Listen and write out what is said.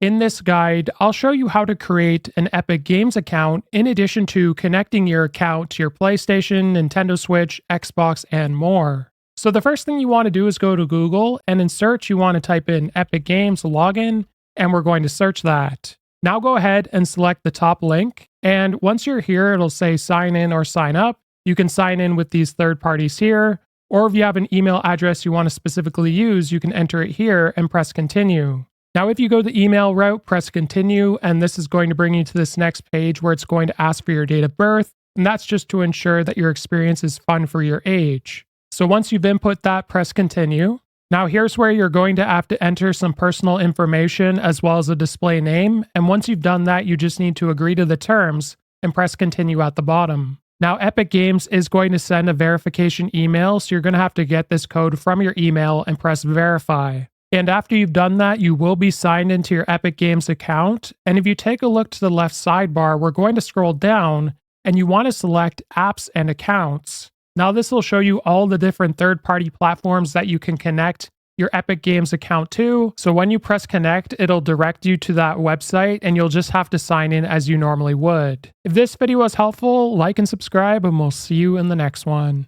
In this guide, I'll show you how to create an Epic Games account in addition to connecting your account to your PlayStation, Nintendo Switch, Xbox, and more. So the first thing you want to do is go to Google, and in search you want to type in Epic Games login, and we're going to search that. Now go ahead and select the top link, and once you're here it'll say sign in or sign up. You can sign in with these third parties here, or if you have an email address you want to specifically use, you can enter it here and press continue. Now, if you go the email route, press continue, and this is going to bring you to this next page where it's going to ask for your date of birth, and that's just to ensure that your experience is fun for your age. So once you've input that, press continue. Now here's where you're going to have to enter some personal information as well as a display name, and once you've done that, you just need to agree to the terms and press continue at the bottom. Now, Epic Games is going to send a verification email, so you're going to have to get this code from your email and press verify. And after you've done that, you will be signed into your Epic Games account. And if you take a look to the left sidebar, we're going to scroll down and you want to select apps and accounts. Now this will show you all the different third-party platforms that you can connect your Epic Games account to. So when you press connect, it'll direct you to that website and you'll just have to sign in as you normally would. If this video was helpful, like and subscribe, and we'll see you in the next one.